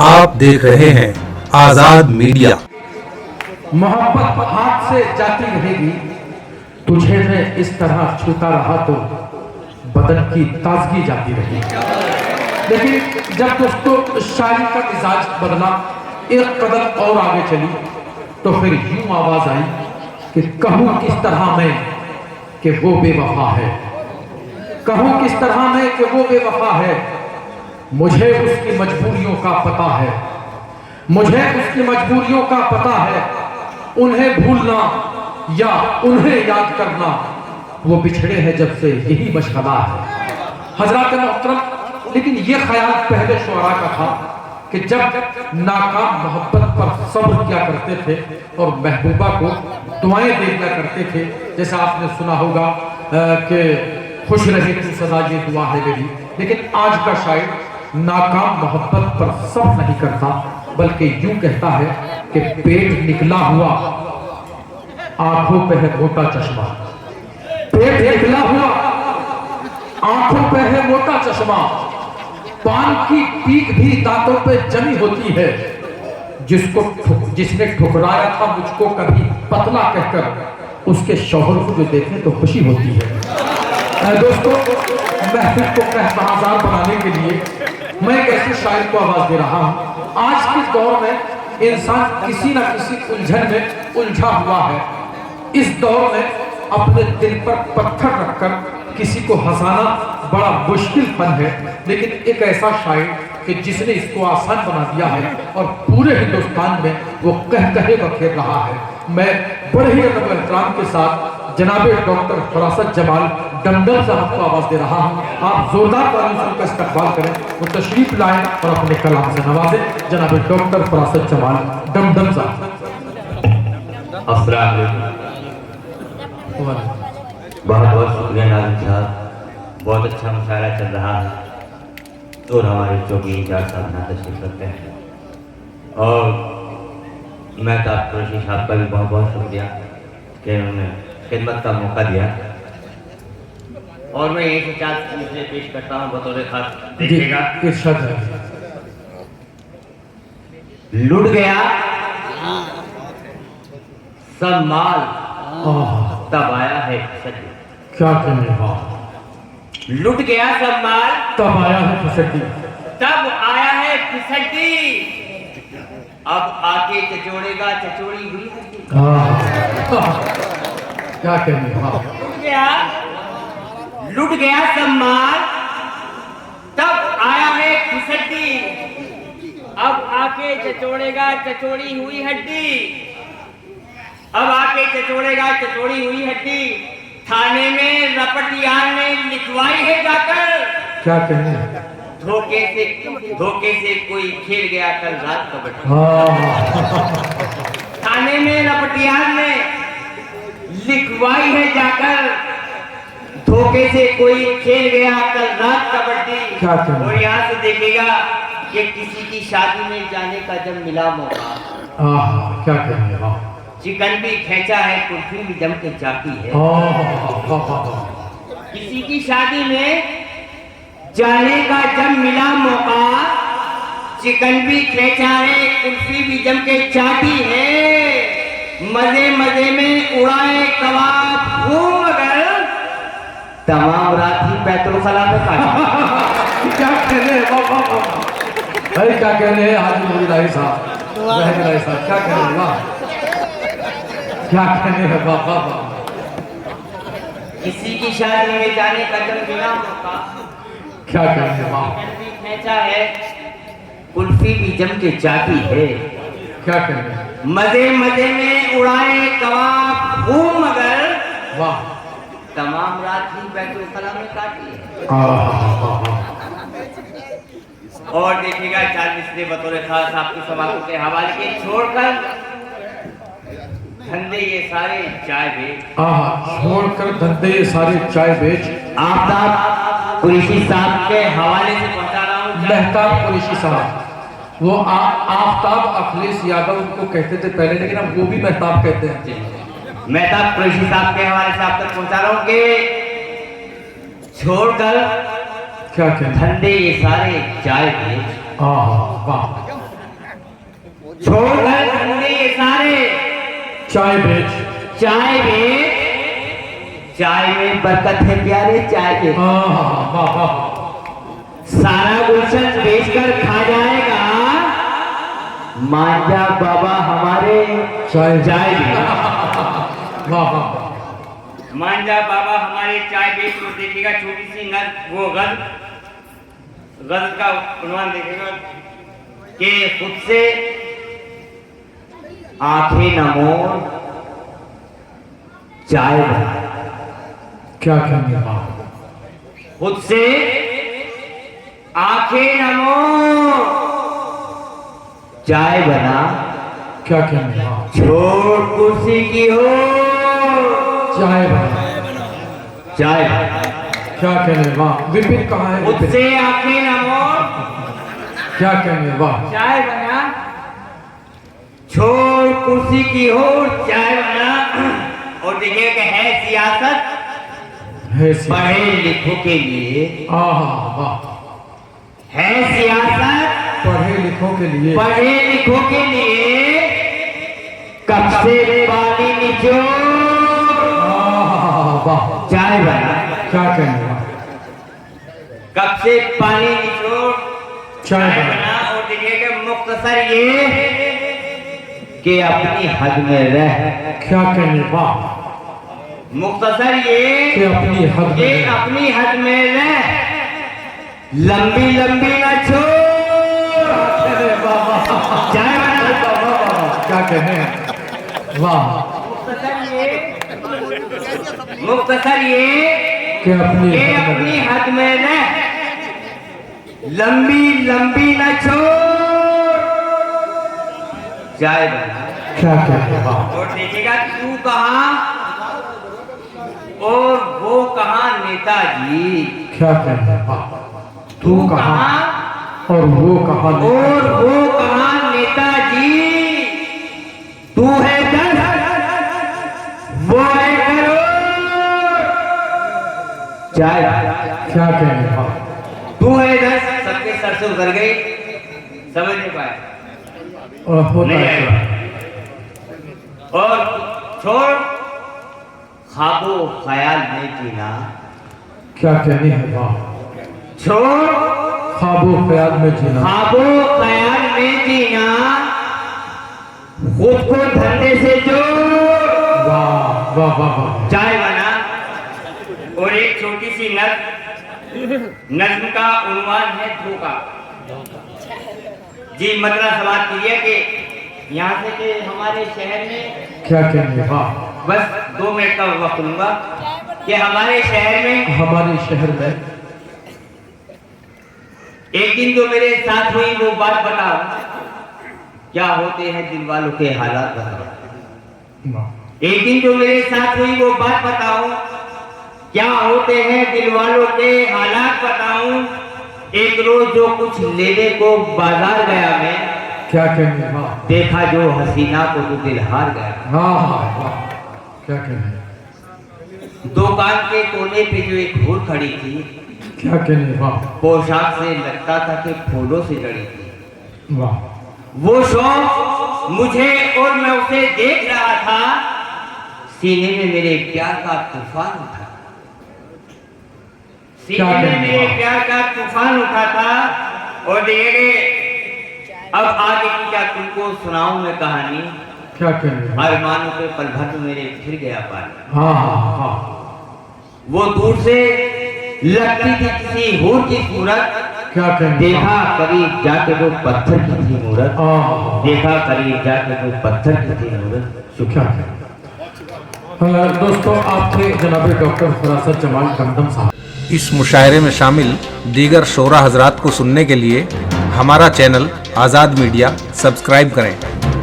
आप देख रहे हैं आजाद मीडिया। मोहब्बत हाथ से जाती रहेगी, तुझे मैं इस तरह छूता रहा तो बदन की ताजगी जाती रहेगी। लेकिन जब दोस्तों शायरी का मिजाज बदला, एक कदम और आगे चली, तो फिर यूं आवाज आई कि कहूं किस तरह मैं कि वो बेवफा है, कहूं किस तरह मैं कि वो बेवफा है। मुझे उसकी मजबूरियों का पता है, मुझे उसकी मजबूरियों का पता है। उन्हें भूलना या उन्हें याद करना, वो बिछड़े हैं जब से यही मशगला है। हजरात मोहतरम, लेकिन ये ख्याल पहले शुअरा का था कि जब नाकाम मोहब्बत पर सब्र किया करते थे और महबूबा को दुआएं दे दिया करते थे, जैसा आपने सुना होगा कि खुश रहे तू सदा ये दुआ है मेरी। लेकिन आज का शायर नाकाम मोहब्बत पर सब्र नहीं करता, बल्कि यूं कहता है कि पेट निकला हुआ आंखों पे है मोटा चश्मा, पेट निकला हुआ आंखों पे है मोटा चश्मा। पान की पीक भी दांतों पे जमी होती है, जिसने ठुकराया था मुझको कभी पतला कहकर, उसके शौहर को जो देखे तो खुशी होती है। दोस्तों, महफिल को कहबाजार बनाने के लिए मैं एक ऐसे शायर को आवाज दे रहा हूं। आज के दौर में इंसान किसी ना किसी उलझन में उलझा हुआ है। इस दौर में अपने दिल पर पत्थर रखकर किसी को हंसाना बड़ा मुश्किल फन है, लेकिन एक ऐसा शायर कि जिसने इसको आसान बना दिया है और पूरे हिंदुस्तान में वो कह कहे बखेर रहा है। मैं बड़े ही अदब एहतराम के साथ जनाबे डॉक्टर फरासत जमाल डमडम साहब को आवाज दे रहा हूं। आप जोरदार तालियों का इस्तकबाल करें, वो तशरीफ लाएं और अपने कलाम से नवाजें। जनाबे डॉक्टर फरासत जमाल डमडम साहब। अस्सलाम वालेकुम। बहुत बहुत शुक्रिया नाज़िम साहब, बहुत अच्छा मुशायरा चल रहा है और हमारे चौकी इंचार्ज साहब यहाँ तशरीफ रखते हैं। और मैं तो आप कुरैशी साहब का भी बहुत बहुत शुक्रिया कि उन्होंने खिदमत का मौका दिया। और मैं यही से चार चीजें पेश करता हूँ बतौर खास, देखिएगा। लुट गया सब माल, तब आया है फिसड्डी। क्या कहने, लुट गया सब माल, तब आया है फिसड्डी, तब आया है फिसड्डी। अब आके चचोड़ेगा चचोड़ी हुई हड्डी। क्या कहने, लुट गया सब माल, तब आया है फिसड्डी। अब आके चचोड़ेगा चचोड़ी हुई हड्डी। अब आके चचोड़ेगा चचोड़ी हुई हड्डी। थाने में रपटियान ने लिखवाई है जाकर। क्या कहने, धोखे से कोई खेल गया कल रात कबड्डी। थाने में रपटियान ने लिखवाई है जाकर, धोखे से कोई खेल गया कल रात कबड्डी। क्या कहने, और यहाँ से देखेगा कि किसी की शादी में जाने का जब मिला मौका, क्या कहने, चिकन भी खेचा है कुल्फी भी जम के जाती है। किसी की शादी में जाने का जब मिला मौका, चिकन भी खेचा है कुल्फी भी जम के चाटी है। मजे मजे में उड़ाए कबाब घूम अगर, तमाम रात ही बैतुल खला में काटी। क्या कहने, भाई क्या कहने हाजी मुरीदाई साहब, क्या कहने, वाह क्या कहने है, बाबा। किसी की शादी में जाने का जब मिला मौका, क्या कहने, चिकन भी खेचा है कुल्फी भी जम के चाटी है। क्या कहने, मजे मजे में उड़ाए कबाब घूम मगर, वाह, तमाम रात ही बैतुल खला में काटी है। और देखिएगा चार मिसरे बतौर खास आपकी समातों के हवाले के छोड़कर धंधे ये सारे चाय बेच, छोड़कर धंधे ये सारे चाय बेच। आफ्ताब कुरैशी साहब के हवाले से पहुंचा रहा हूँ। मेहताब कुरैशी साहब, वो आफ्ताब अखिलेश यादव उनको कहते थे पहले, लेकिन अब वो भी मेहताब कहते हैं। मेहताब कुरैशी साहब के हवाले से आप तक पहुंचा रहा हूँ कि छोड़कर क्या कहते, धंधे ये सारे चाय बेच, वाह, छोड़ घर धंधे ये सारे, चाय बेच। चाय बेच। चाय में बरकत है प्यारे, चाय के वाह वाह। सारा गुलशन बेचकर खा जाएगा, मान जा बाबा हमारे चाय चाय वाह वाह। मान जा बाबा हमारे चाय बेच। तो देखिएगा छोटी सी नद, वो गद का उन्वान देखेगा कि खुद से आंखें नमो चाय बना। क्या कहेंगे बाप? खुद से आंखें नमो चाय बना। क्या कहेंगे बाप? छोड़ कुर्सी की हो चाय बना। चाय बना। क्या कहेंगे वाह? विपिन कहाँ है? खुद से आंखें नमो क्या कहेंगे वाह? चाय बना। छोड़ कुर्सी की हो चाय बना। और देखिए कि है सियासत है पढ़े लिखों के लिए। वाह। है सियासत पढ़े लिखों के लिए। पढ़े लिखों के लिए। कब से पानी निचोड़ वाह। चाय बना। क्या कहेंगे वाह? कब से पानी निचोड़ चाय चाय बना। बना। और देखिए कि मुख्तसर ये कि अपनी हद में रह। क्या कहेंगे वाह? मुख्तसर ये कि अपनी हद में ये रह। अपनी हद में रह। लंबी लंबी न छोड़ चाय बना। क्या कहें वाह? मुख्तसर ये कि अपनी ये हद में अपनी हद में रह। लंबी लंबी न छोड़ चाय बना। क्या कहेंगे वाह? और देखिएगा तू कहाँ और वो कहाँ नेताजी। क्या कहेंगे वाह? तू कहाँ और वो कहाँ? और वो कहाँ नेताजी। तू है 10 वो है करोड़ चाय। क्या कहेंगे वाह? तू है 10 सबके सर से उतर गई, समझ नहीं पाए। और होता नहीं है आएगा। और छोड़ ख्वाबो ख्याल में जीना। क्या कहनी है वाह? छोड़ ख्वाबो ख्याल में जीना। ख्वाबो ख्याल में जीना। खुद को धंधे से जोड़ वाह वाह वाह वाह। चाय बना। और एक छोटी सी नज्म का उन्वान है धोखा। जी मतलब समाज कीजिए कि यहाँ से कि हमारे शहर में क्या कहेंगे वाह? बस 2 मिनट का वक्त लूंगा कि हमारे शहर में एक दिन जो मेरे साथ हुई वो बात बताओ। क्या होते हैं दिल वालों के हालात बताओ। एक दिन जो मेरे साथ हुई वो बात बताऊं। क्या होते हैं दिल वालों के हालात बताऊं। एक रोज जो कुछ लेने को बाजार गया मैं। क्या कहेंगे वाह? देखा जो हसीना को तो दिल हार गया। वाह। क्या कहेंगे? दुकान के कोने पे जो एक हूर खड़ी थी। क्या कहेंगे वाह? पोशाक से लगता था कि फूलों से जड़ी थी। वाह। वो शौक मुझे और मैं उसे देख रहा था। सीने में मेरे प्यार का तूफान उठा। सीने में मेरे प्यार का तूफान उठा था। और देखिए अब आगे की क्या तुमको सुनाऊं मैं कहानी। क्या कहेंगे? अरमानों पे पल भर में मेरे फिर गया पानी। हाँ। वो दूर से लगती थी किसी हूर की सूरत। क्या कहेंगे? देखा करीब जाके वो पत्थर की थी मूरत। देखा करीब जाके वो पत्थर की थी मूरत। क्या कहेंगे? दोस्तों आप थे जनाब डॉक्टर फरासत जमाल दमदम साहब। इस मुशायरे में शामिल दीगर शोरा हजरात को सुनने के लिए हमारा चैनल आज़ाद मीडिया सब्सक्राइब करें।